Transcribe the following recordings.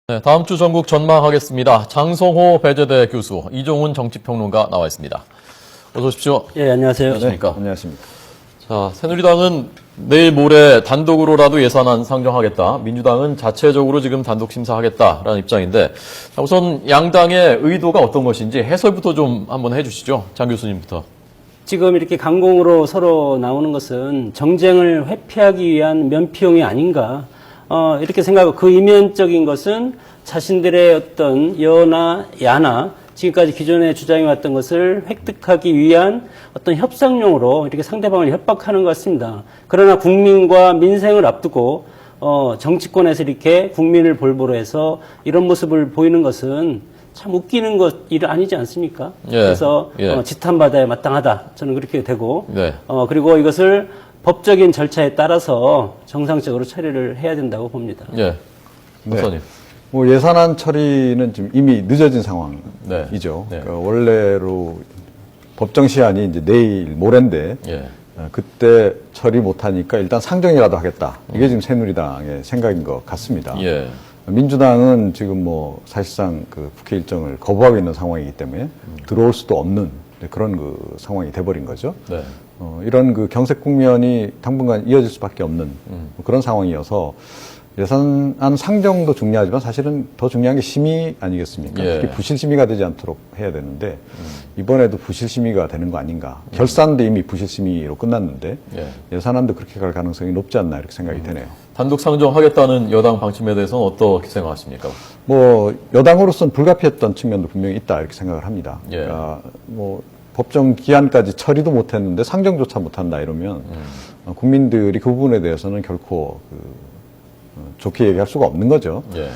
네, 다음 주 전국 전망하겠습니다. 장성호 배재대 교수, 이종훈 정치평론가 나와 있습니다. 어서 오십시오. 예, 안녕하세요. 안녕하십니까. 네, 안녕하십니까. 자, 새누리당은 내일 모레 단독으로라도 예산안 상정하겠다. 민주당은 자체적으로 지금 단독 심사하겠다라는 입장인데, 자, 우선 양당의 의도가 어떤 것인지 해설부터 좀 한번 해주시죠. 장 교수님부터. 지금 이렇게 강공으로 서로 나오는 것은 정쟁을 회피하기 위한 면피용이 아닌가. 이렇게 생각하고 그 이면적인 것은 자신들의 어떤 여나 야나 지금까지 기존에 주장해왔던 것을 획득하기 위한 어떤 협상용으로 이렇게 상대방을 협박하는 것 같습니다. 그러나 국민과 민생을 앞두고 정치권에서 이렇게 국민을 볼보로 해서 이런 모습을 보이는 것은 참 웃기는 일 아니지 않습니까? 예, 그래서 예. 지탄받아야 마땅하다. 저는 그렇게 되고 네. 그리고 이것을 법적인 절차에 따라서 정상적으로 처리를 해야 된다고 봅니다. 예. 박사님. 뭐 예산안 처리는 지금 이미 늦어진 상황이죠. 네. 그러니까 원래로 법정 시한이 이제 내일 모레인데 예. 그때 처리 못하니까 일단 상정이라도 하겠다. 이게 지금 새누리당의 생각인 것 같습니다. 예. 민주당은 지금 뭐 사실상 그 국회 일정을 거부하고 있는 상황이기 때문에 들어올 수도 없는 그런 그 상황이 돼버린 거죠. 네. 이런 그 경색 국면이 당분간 이어질 수밖에 없는 그런 상황이어서 예산안 상정도 중요하지만 사실은 더 중요한 게 심의 아니겠습니까? 예. 특히 부실심의가 되지 않도록 해야 되는데 이번에도 부실심의가 되는 거 아닌가? 결산도 이미 부실심의로 끝났는데 예. 예산안도 그렇게 갈 가능성이 높지 않나 이렇게 생각이 되네요. 단독 상정하겠다는 여당 방침에 대해서는 어떻게 생각하십니까? 뭐 여당으로서는 불가피했던 측면도 분명히 있다 이렇게 생각을 합니다. 예. 그러니까 뭐 법정 기한까지 처리도 못했는데 상정조차 못한다 이러면 국민들이 그 부분에 대해서는 결코 좋게 얘기할 수가 없는 거죠. 예.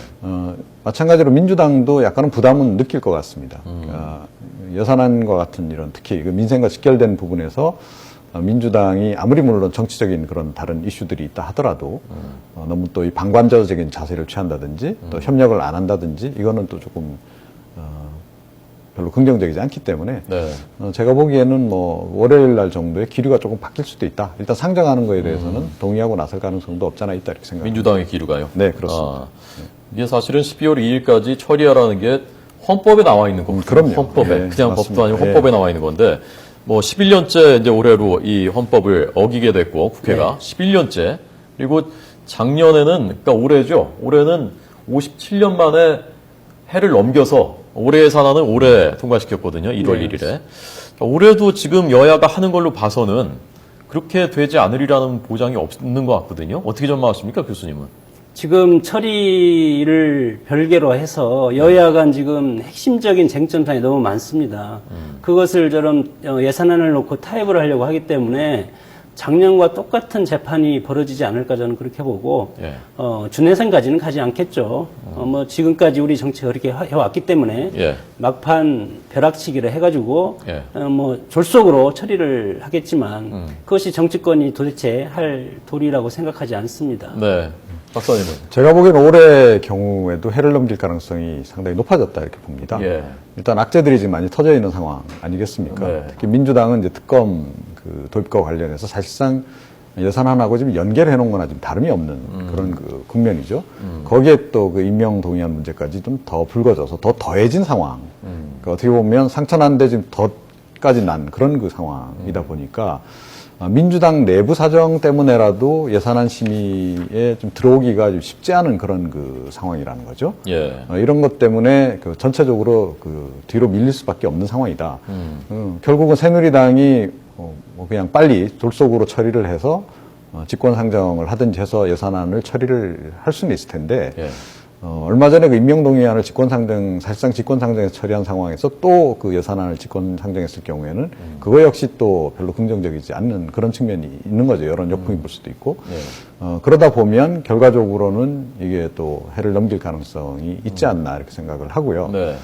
마찬가지로 민주당도 약간은 부담은 느낄 것 같습니다. 그러니까 예산안과 같은 이런 특히 그 민생과 직결된 부분에서 민주당이 아무리 물론 정치적인 그런 다른 이슈들이 있다 하더라도 너무 또 이 방관자적인 자세를 취한다든지 또 협력을 안 한다든지 이거는 또 조금 별로 긍정적이지 않기 때문에 네. 제가 보기에는 뭐 월요일 날 정도에 기류가 조금 바뀔 수도 있다. 일단 상정하는 거에 대해서는 동의하고 나설 가능성도 없잖아 있다 이렇게 생각합니다. 민주당의 기류가요? 네, 그렇습니다. 아, 이게 사실은 12월 2일까지 처리하라는 게 헌법에 나와 있는 거거든요. 그럼요. 헌법에. 예, 그냥 맞습니다. 법도 아니고 헌법에 나와 있는 건데, 뭐 11년째 이제 올해로 이 헌법을 어기게 됐고, 국회가 11년째. 그리고 작년에는, 그러니까 올해죠. 올해는 57년 만에 해를 넘겨서 올해 예산안을 올해 통과시켰거든요. 1월 1일에. 올해도 지금 여야가 하는 걸로 봐서는 그렇게 되지 않으리라는 보장이 없는 것 같거든요. 어떻게 전망하십니까, 교수님은? 지금 처리를 별개로 해서 여야 간 지금 핵심적인 쟁점사항이 너무 많습니다. 그것을 저런 예산안을 놓고 타협을 하려고 하기 때문에 작년과 똑같은 재판이 벌어지지 않을까 저는 그렇게 보고 예. 준예산까지는 가지 않겠죠. 뭐 지금까지 우리 정치가 그렇게 해왔기 때문에 예. 막판 벼락치기를 해가지고 예. 뭐 졸속으로 처리를 하겠지만 그것이 정치권이 도대체 할 도리라고 생각하지 않습니다. 네. 박사님은? 제가 보기에는 올해 경우에도 해를 넘길 가능성이 상당히 높아졌다 이렇게 봅니다. 예. 일단 악재들이 지금 많이 터져 있는 상황 아니겠습니까? 네. 특히 민주당은 이제 특검 그 도입과 관련해서 사실상 예산안하고 지금 연계를 해놓은 거나 좀 다름이 없는 그런 그 국면이죠. 거기에 또 그 임명 동의안 문제까지 좀 더 불거져서 더 더해진 상황. 그러니까 어떻게 보면 상처난데 지금 더까지 난 그런 그 상황이다 보니까 민주당 내부 사정 때문에라도 예산안 심의에 좀 들어오기가 좀 쉽지 않은 그런 그 상황이라는 거죠. 예. 이런 것 때문에 그 전체적으로 그 뒤로 밀릴 수밖에 없는 상황이다. 결국은 새누리당이 뭐 그냥 빨리 졸속으로 처리를 해서 직권 상정을 하든지 해서 예산안을 처리를 할 수는 있을 텐데 예. 얼마 전에 그 임명동의안을 사실상 직권상정에서 처리한 상황에서 또 그 예산안을 직권상정했을 경우에는 그거 역시 또 별로 긍정적이지 않는 그런 측면이 있는 거죠. 여론 역풍이 불 수도 있고. 예. 그러다 보면 결과적으로는 이게 또 해를 넘길 가능성이 있지 않나 이렇게 생각을 하고요. 네.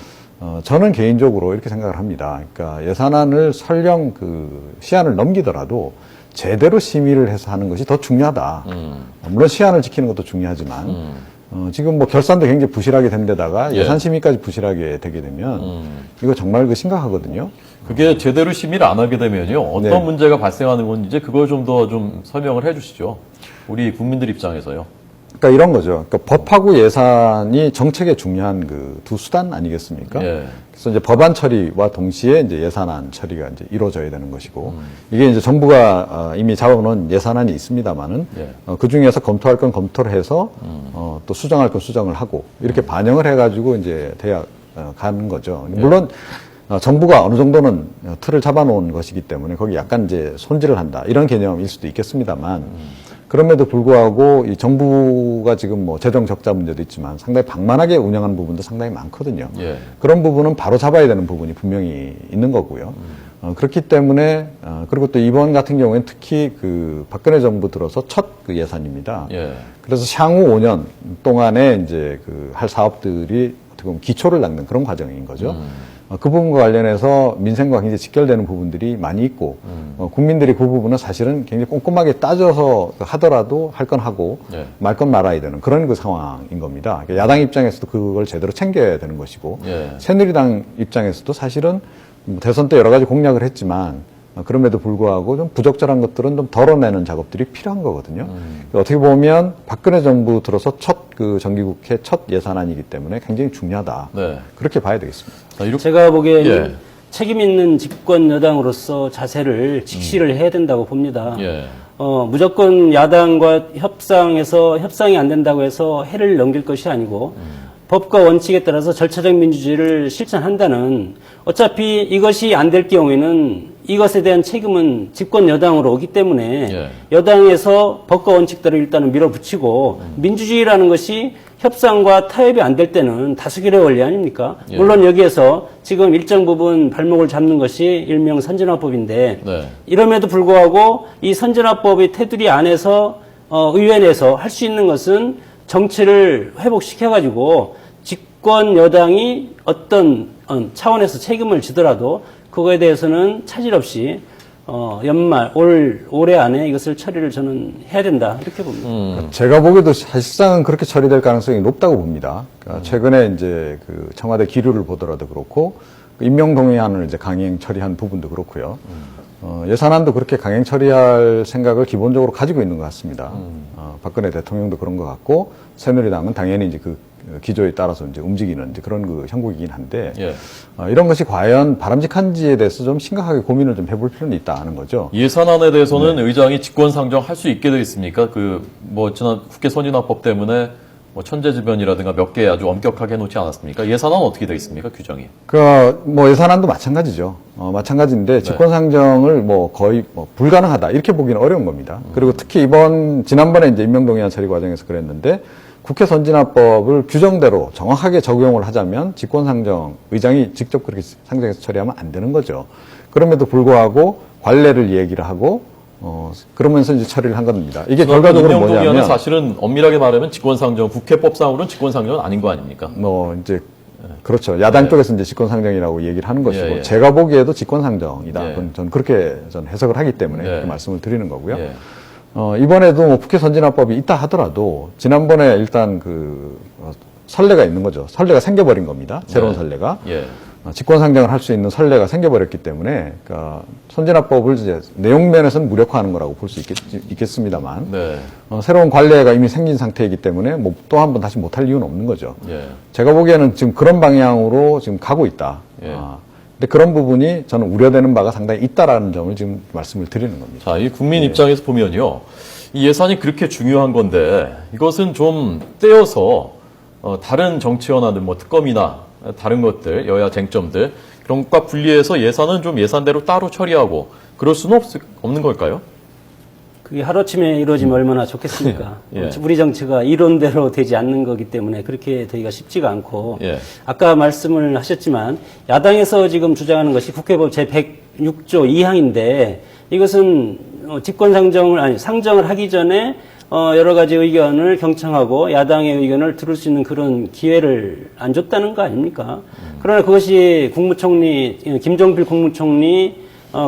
저는 개인적으로 이렇게 생각을 합니다. 그러니까 예산안을 설령 그 시한을 넘기더라도 제대로 심의를 해서 하는 것이 더 중요하다. 물론 시한을 지키는 것도 중요하지만 지금 뭐 결산도 굉장히 부실하게 된 데다가 예. 예산 심의까지 부실하게 되게 되면 이거 정말 그 심각하거든요. 그게 제대로 심의를 안 하게 되면요. 어떤 네. 문제가 발생하는 건지 그걸 좀 더 좀 설명을 해 주시죠. 우리 국민들 입장에서요. 그러니까 이런 거죠. 그러니까 법하고 예산이 정책의 중요한 그 두 수단 아니겠습니까? 예. 그래서 이제 법안 처리와 동시에 이제 예산안 처리가 이제 이루어져야 되는 것이고 이게 이제 정부가 이미 잡아놓은 예산안이 있습니다만은 예. 그 중에서 검토할 건 검토를 해서 또 수정할 건 수정을 하고 이렇게 반영을 해가지고 이제 대학 가는 거죠. 물론 정부가 어느 정도는 틀을 잡아놓은 것이기 때문에 거기 약간 이제 손질을 한다 이런 개념일 수도 있겠습니다만 그럼에도 불구하고 이 정부가 지금 뭐 재정 적자 문제도 있지만 상당히 방만하게 운영하는 부분도 상당히 많거든요. 예. 그런 부분은 바로 잡아야 되는 부분이 분명히 있는 거고요. 그렇기 때문에 그리고 또 이번 같은 경우에는 특히 그 박근혜 정부 들어서 첫 그 예산입니다. 예. 그래서 향후 5년 동안에 이제 그 할 사업들이 어떻게 보면 기초를 닦는 그런 과정인 거죠. 그 부분과 관련해서 민생과 굉장히 직결되는 부분들이 많이 있고 국민들이 그 부분은 사실은 굉장히 꼼꼼하게 따져서 하더라도 할 건 하고 예. 말 건 말아야 되는 그런 그 상황인 겁니다. 그러니까 야당 입장에서도 그걸 제대로 챙겨야 되는 것이고 예. 새누리당 입장에서도 사실은 뭐 대선 때 여러 가지 공약을 했지만 그럼에도 불구하고 좀 부적절한 것들은 좀 덜어내는 작업들이 필요한 거거든요. 어떻게 보면 박근혜 정부 들어서 첫 그 정기국회 첫 예산안이기 때문에 굉장히 중요하다. 네. 그렇게 봐야 되겠습니다. 자, 이렇게 제가 보기에는 예. 책임 있는 집권 여당으로서 자세를 직시를 해야 된다고 봅니다. 예. 무조건 야당과 협상해서 협상이 안 된다고 해서 해를 넘길 것이 아니고 법과 원칙에 따라서 절차적 민주주의를 실천한다는 어차피 이것이 안 될 경우에는 이것에 대한 책임은 집권 여당으로 오기 때문에 예. 여당에서 법과 원칙대로 일단은 밀어붙이고 민주주의라는 것이 협상과 타협이 안 될 때는 다수결의 원리 아닙니까? 예. 물론 여기에서 지금 일정 부분 발목을 잡는 것이 일명 선진화법인데 네. 이럼에도 불구하고 이 선진화법의 테두리 안에서 의회 내에서 할 수 있는 것은 정치를 회복시켜가지고 집권 여당이 어떤 차원에서 책임을 지더라도 그거에 대해서는 차질 없이 연말 올해 안에 이것을 처리를 저는 해야 된다 이렇게 봅니다. 제가 보기에도 사실상 그렇게 처리될 가능성이 높다고 봅니다. 그러니까 최근에 이제 그 청와대 기류를 보더라도 그렇고 그 임명동의안을 이제 강행 처리한 부분도 그렇고요. 예산안도 그렇게 강행 처리할 생각을 기본적으로 가지고 있는 것 같습니다. 박근혜 대통령도 그런 것 같고 새누리당은 당연히 이제 그 기조에 따라서 이제 움직이는 이제 그런 그 형국이긴 한데 예. 이런 것이 과연 바람직한지에 대해서 좀 심각하게 고민을 좀 해볼 필요는 있다는 거죠. 예산안에 대해서는 의장이 직권상정할 수 있게 되어 있습니까? 지난 국회 선진화법 때문에 천재지변이라든가 몇 개 아주 엄격하게 해놓지 않았습니까? 예산안 어떻게 되어 있습니까? 규정이? 뭐 예산안도 마찬가지죠. 마찬가지인데 직권상정을 거의 불가능하다 이렇게 보기는 어려운 겁니다. 그리고 특히 지난번에 이제 임명동의안 처리 과정에서 그랬는데 국회 선진화법을 규정대로 정확하게 적용을 하자면 직권상정 의장이 직접 그렇게 상정해서 처리하면 안 되는 거죠. 그럼에도 불구하고 관례를 얘기를 하고 그러면서 이제 처리를 한 겁니다. 이게 결과적으로 임명동의안은 뭐냐면 사실은 엄밀하게 말하면 직권상정, 국회법상으로는 직권상정은 아닌 거 아닙니까? 이제 그렇죠. 야당 쪽에서 이제 직권상정이라고 얘기를 하는 것이고 예, 예. 제가 보기에도 직권상정이다. 예. 저는 그렇게 해석을 하기 때문에 예. 그렇게 말씀을 드리는 거고요. 예. 이번에도 국회 선진화법이 있다 하더라도 지난번에 일단 선례가 있는 거죠. 선례가 생겨버린 겁니다. 새로운 네. 선례가. 예. 직권상정을 할 수 있는 선례가 생겨버렸기 때문에, 그러니까 선진화법을 이제 내용면에서는 무력화하는 거라고 볼 수 있겠습니다만, 네. 새로운 관례가 이미 생긴 상태이기 때문에 또 한 번 다시 못할 이유는 없는 거죠. 예. 제가 보기에는 지금 그런 방향으로 지금 가고 있다. 예. 근데 그런 부분이 저는 우려되는 바가 상당히 있다라는 점을 지금 말씀을 드리는 겁니다. 자, 이 국민 입장에서 보면요. 이 예산이 그렇게 중요한 건데 이것은 좀 떼어서 다른 정치현안들 특검이나 다른 것들, 여야 쟁점들 그런 것과 분리해서 예산은 좀 예산대로 따로 처리하고 그럴 수는 없는 걸까요? 그게 하루아침에 이루어지면 얼마나 좋겠습니까? 예. 우리 정치가 이론대로 되지 않는 거기 때문에 그렇게 되기가 쉽지가 않고 예. 아까 말씀을 하셨지만 야당에서 지금 주장하는 것이 국회법 제106조 2항인데 이것은 상정을 하기 전에 여러 가지 의견을 경청하고 야당의 의견을 들을 수 있는 그런 기회를 안 줬다는 거 아닙니까? 그러나 그것이 김종필 국무총리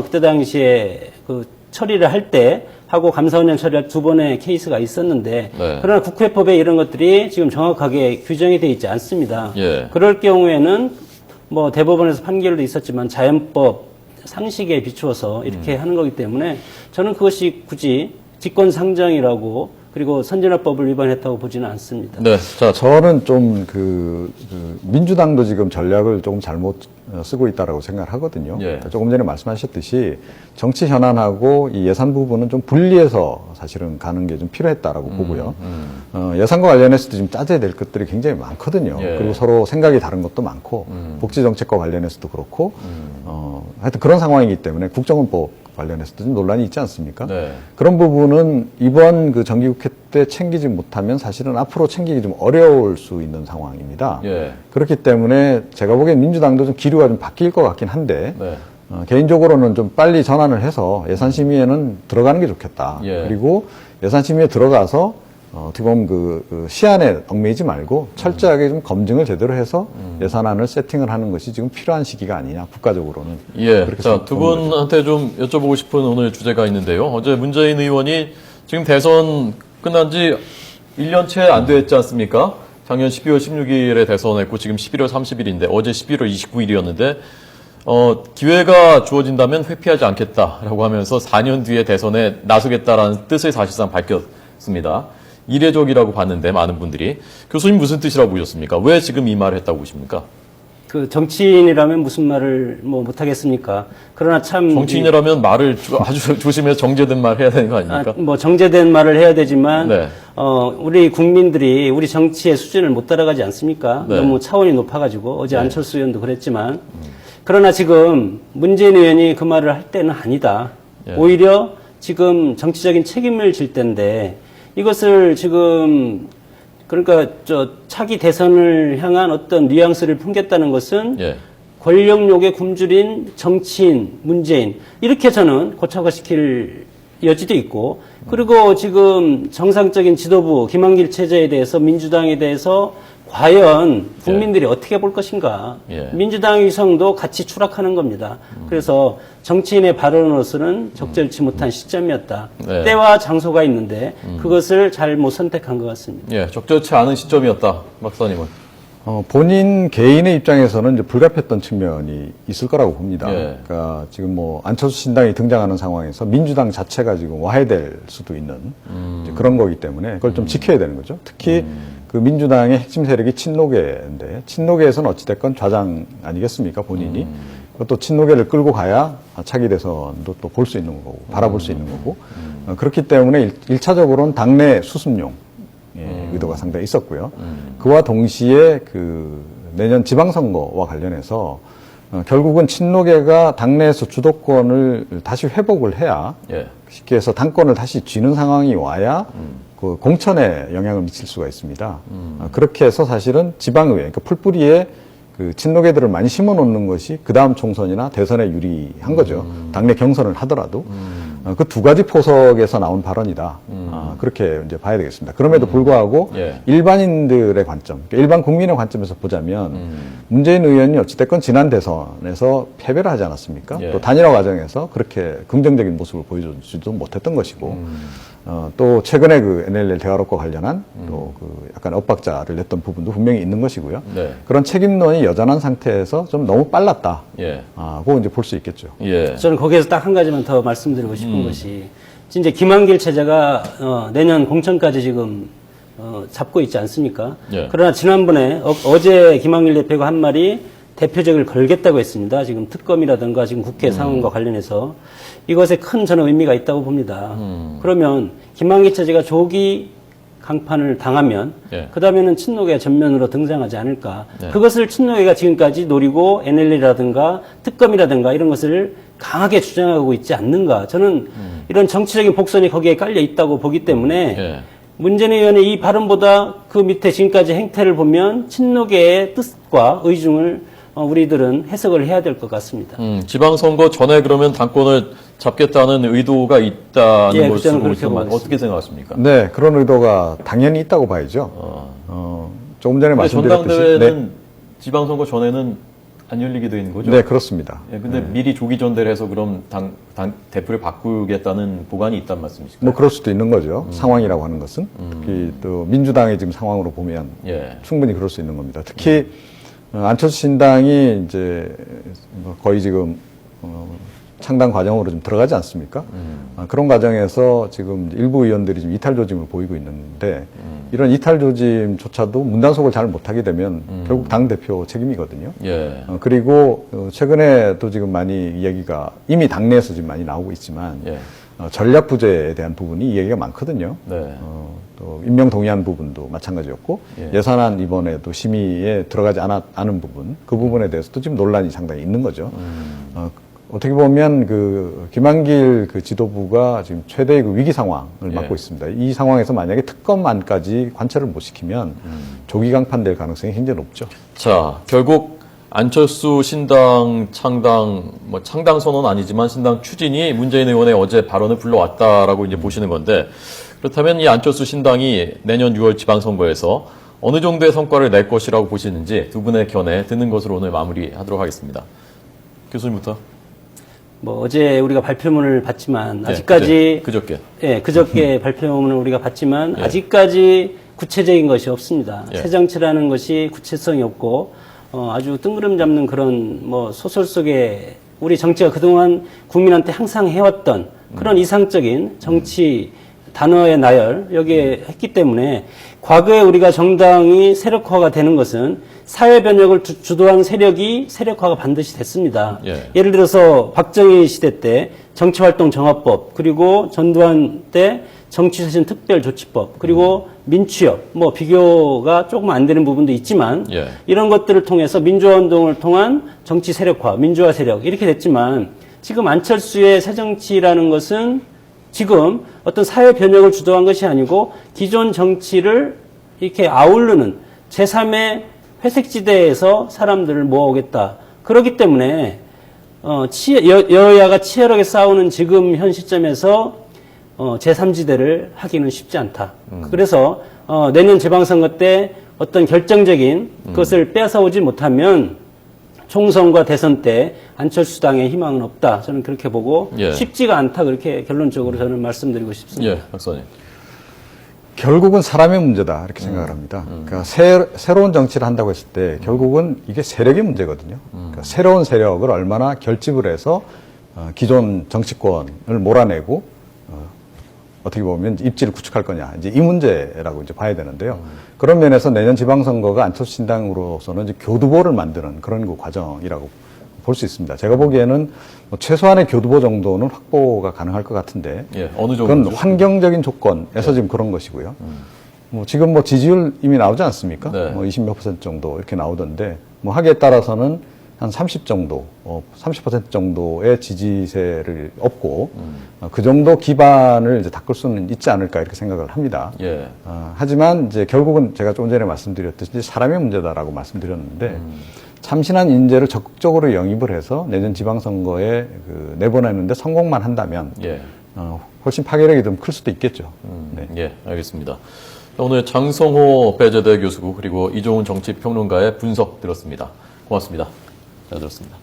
그때 당시에 처리를 할 때 하고 감사원장 처리할 두 번의 케이스가 있었는데 네. 그러나 국회법에 이런 것들이 지금 정확하게 규정이 되어 있지 않습니다. 예. 그럴 경우에는 대법원에서 판결도 있었지만 자연법 상식에 비추어서 이렇게 하는 거기 때문에 저는 그것이 굳이 직권상정이라고 그리고 선진화법을 위반했다고 보지는 않습니다. 네. 자, 저는 좀 민주당도 지금 전략을 조금 잘못 쓰고 있다라고 생각을 하거든요. 예. 조금 전에 말씀하셨듯이 정치 현안하고 이 예산 부분은 좀 분리해서 사실은 가는 게 좀 필요했다라고 보고요. 예산과 관련해서도 지금 따져야 될 것들이 굉장히 많거든요. 예. 그리고 서로 생각이 다른 것도 많고 복지 정책과 관련해서도 그렇고 하여튼 그런 상황이기 때문에 국정원법 관련해서도 좀 논란이 있지 않습니까? 네. 그런 부분은 이번 그 정기국회 때 챙기지 못하면 사실은 앞으로 챙기기 좀 어려울 수 있는 상황입니다. 예. 그렇기 때문에 제가 보기엔 민주당도 좀 기류가 좀 바뀔 것 같긴 한데 네. 개인적으로는 좀 빨리 전환을 해서 예산심의에는 들어가는 게 좋겠다. 예. 그리고 예산심의에 들어가서 어떻게 보면 그 시안에 얽매이지 말고 철저하게 좀 검증을 제대로 해서 예산안을 세팅을 하는 것이 지금 필요한 시기가 아니냐, 국가적으로는. 예. 그렇게 자, 두 보는 거죠. 분한테 좀 여쭤보고 싶은 오늘 주제가 있는데요. 어제 문재인 의원이 지금 대선 끝난 지 1년 채 안 됐지 않습니까? 작년 12월 16일에 대선했고 지금 11월 30일인데 어제 11월 29일이었는데 기회가 주어진다면 회피하지 않겠다라고 하면서 4년 뒤에 대선에 나서겠다라는 뜻을 사실상 밝혔습니다. 이례적이라고 봤는데 많은 분들이 교수님 무슨 뜻이라고 보셨습니까? 왜 지금 이 말을 했다고 보십니까? 그 정치인이라면 무슨 말을 뭐 못하겠습니까? 그러나 참 정치인이라면 말을 아주 조심해서 정제된 말 해야 되는 거 아닙니까? 뭐 정제된 말을 해야 되지만 네. 우리 국민들이 우리 정치의 수준을 못 따라가지 않습니까? 네. 너무 차원이 높아가지고 어제 안철수 의원도 그랬지만 그러나 지금 문재인 의원이 그 말을 할 때는 아니다. 예. 오히려 지금 정치적인 책임을 질 때인데 이것을 지금 그러니까 차기 대선을 향한 어떤 뉘앙스를 풍겼다는 것은 예. 권력욕에 굶주린 정치인, 문재인 이렇게 저는 고착화시킬 여지도 있고 그리고 지금 정상적인 지도부 김한길 체제에 대해서 민주당에 대해서 과연 국민들이 어떻게 볼 것인가. 예. 민주당의 위성도 같이 추락하는 겁니다. 그래서 정치인의 발언으로서는 적절치 못한 시점이었다. 네. 때와 장소가 있는데 그것을 잘못 선택한 것 같습니다. 예, 적절치 않은 시점이었다. 박사님은. 본인 개인의 입장에서는 이제 불가피했던 측면이 있을 거라고 봅니다. 예. 그러니까 지금 뭐 안철수 신당이 등장하는 상황에서 민주당 자체가 지금 와해될 수도 있는 이제 그런 거기 때문에 그걸 좀 지켜야 되는 거죠. 특히 그 민주당의 핵심 세력이 친노계인데 친노계에서는 어찌됐건 좌장 아니겠습니까, 본인이. 그것도 친노계를 끌고 가야 차기 대선도 또 볼 수 있는 거고, 바라볼 수 있는 거고. 그렇기 때문에 1차적으로는 당내 수습용 의도가 상당히 있었고요. 그와 동시에 그 내년 지방선거와 관련해서 결국은 친노계가 당내에서 주도권을 다시 회복을 해야 예. 쉽게 해서 당권을 다시 쥐는 상황이 와야 그 공천에 영향을 미칠 수가 있습니다. 그렇게 해서 사실은 지방의회, 그러니까 풀뿌리에 그 친노계들을 많이 심어 놓는 것이 그 다음 총선이나 대선에 유리한 거죠. 당내 경선을 하더라도. 그 두 가지 포석에서 나온 발언이다. 그렇게 이제 봐야 되겠습니다. 그럼에도 불구하고 예. 일반인들의 관점, 그러니까 일반 국민의 관점에서 보자면 문재인 의원이 어찌됐건 지난 대선에서 패배를 하지 않았습니까? 예. 또 단일화 과정에서 그렇게 긍정적인 모습을 보여주지도 못했던 것이고 또 최근에 그 NLL 대화록과 관련한 또 그 약간 엇박자를 냈던 부분도 분명히 있는 것이고요. 네. 그런 책임론이 여전한 상태에서 좀 너무 빨랐다. 예. 그거 이제 볼 수 있겠죠. 예. 저는 거기에서 딱 한 가지만 더 말씀드리고 싶은 것이 이제 김한길 체제가 내년 공천까지 지금 잡고 있지 않습니까? 예. 그러나 지난번에 어제 김한길 대표가 한 말이 대표적을 걸겠다고 했습니다. 지금 특검이라든가 지금 국회 상황과 관련해서 이것에 큰 저는 의미가 있다고 봅니다. 그러면 김한길 체제가 조기 강판을 당하면 예. 그다음에는 친노계가 전면으로 등장하지 않을까. 네. 그것을 친노계가 지금까지 노리고 NLL이라든가 특검이라든가 이런 것을 강하게 주장하고 있지 않는가. 저는 이런 정치적인 복선이 거기에 깔려 있다고 보기 때문에 예. 문재인 의원의 이 발언보다 그 밑에 지금까지 행태를 보면 친노계의 뜻과 의중을 우리들은 해석을 해야 될 것 같습니다. 지방선거 전에 그러면 당권을 잡겠다는 의도가 있다는 예, 것으로 저는 그렇게 보시면 보겠습니다. 어떻게 생각하십니까? 네, 그런 의도가 당연히 있다고 봐야죠. 조금 전에 근데 말씀드렸듯이. 전당대회는 지방선거 전에는 안 열리게 돼 있는 거죠? 네, 그렇습니다. 예, 근데 미리 조기 전대를 해서 그럼 당 대표를 바꾸겠다는 보관이 있단 말씀이실까요? 뭐 그럴 수도 있는 거죠. 상황이라고 하는 것은. 특히 또 민주당의 지금 상황으로 보면 예. 충분히 그럴 수 있는 겁니다. 특히 안철수 신당이 이제 거의 지금 창당 과정으로 좀 들어가지 않습니까? 그런 과정에서 지금 일부 의원들이 좀 이탈 조짐을 보이고 있는데 이런 이탈 조짐조차도 문단속을 잘 못하게 되면 결국 당대표 책임이거든요. 예. 그리고 최근에도 지금 많이 이야기가 이미 당내에서 지금 많이 나오고 있지만 예. 전략 부재에 대한 부분이 이야기가 많거든요. 네. 또 임명 동의안 부분도 마찬가지였고 예. 예산안 이번에도 심의에 들어가지 않은 부분 그 부분에 대해서도 지금 논란이 상당히 있는 거죠. 어떻게 보면 그 김한길 그 지도부가 지금 최대의 그 위기 상황을 예. 맞고 있습니다. 이 상황에서 만약에 특검안까지 관철을 못 시키면 조기 강판될 가능성이 굉장히 높죠. 자, 결국 안철수 신당 창당, 뭐 창당 선언 아니지만 신당 추진이 문재인 의원의 어제 발언을 불러왔다라고 이제 보시는 건데, 그렇다면 이 안철수 신당이 내년 6월 지방선거에서 어느 정도의 성과를 낼 것이라고 보시는지 두 분의 견해 듣는 것으로 오늘 마무리하도록 하겠습니다. 교수님부터. 뭐 어제 우리가 발표문을 봤지만 예, 아직까지 그저께. 예, 그저께 발표문을 우리가 봤지만 예. 아직까지 구체적인 것이 없습니다. 예. 새 정치라는 것이 구체성이 없고 아주 뜬구름 잡는 그런 뭐 소설 속에 우리 정치가 그동안 국민한테 항상 해왔던 그런 이상적인 정치 단어의 나열 여기에 했기 때문에 과거에 우리가 정당이 세력화가 되는 것은 사회 변혁을 주도한 세력이 세력화가 반드시 됐습니다. 예. 예를 들어서 박정희 시대 때 정치활동 정화법 그리고 전두환 때 정치쇄신 특별조치법 그리고 민취업 뭐 비교가 조금 안 되는 부분도 있지만 예. 이런 것들을 통해서 민주화운동을 통한 정치 세력화 민주화 세력 이렇게 됐지만 지금 안철수의 새정치라는 것은 지금 어떤 사회 변혁을 주도한 것이 아니고 기존 정치를 이렇게 아우르는 제3의 회색지대에서 사람들을 모아오겠다. 그렇기 때문에 여야가 치열하게 싸우는 지금 현 시점에서 제3지대를 하기는 쉽지 않다. 그래서 내년 지방선거 때 어떤 결정적인 것을 빼앗아오지 못하면 총선과 대선 때 안철수당의 희망은 없다. 저는 그렇게 보고 예. 쉽지가 않다. 그렇게 결론적으로 저는 말씀드리고 싶습니다. 예, 박사님. 결국은 사람의 문제다 이렇게 생각을 합니다. 그러니까 새로운 정치를 한다고 했을 때 결국은 이게 세력의 문제거든요. 그러니까 새로운 세력을 얼마나 결집을 해서 기존 정치권을 몰아내고 어떻게 보면 입지를 구축할 거냐 이제 이 문제라고 이제 봐야 되는데요. 그런 면에서 내년 지방선거가 안철수 신당으로서는 이제 교두보를 만드는 그런 그 과정이라고 볼 수 있습니다. 제가 보기에는 뭐 최소한의 교두보 정도는 확보가 가능할 것 같은데 예, 어느 정도? 그건 환경적인 조건에서 지금 그런 것이고요. 뭐 지금 뭐 지지율 이미 나오지 않습니까? 네. 뭐 20몇 % 정도 이렇게 나오던데 뭐 하기에 따라서는 한 30 정도, 30% 정도의 지지세를 얻고 그 정도 기반을 이제 닦을 수는 있지 않을까 이렇게 생각을 합니다. 예. 하지만 이제 결국은 제가 조금 전에 말씀드렸듯이 사람의 문제다라고 말씀드렸는데 참신한 인재를 적극적으로 영입을 해서 내년 지방선거에 내보내는데 성공만 한다면 예. 훨씬 파괴력이 좀 클 수도 있겠죠. 네. 예, 알겠습니다. 오늘 장성호 배재대 교수고 그리고 이종훈 정치평론가의 분석 들었습니다. 고맙습니다. 잘 들었습니다.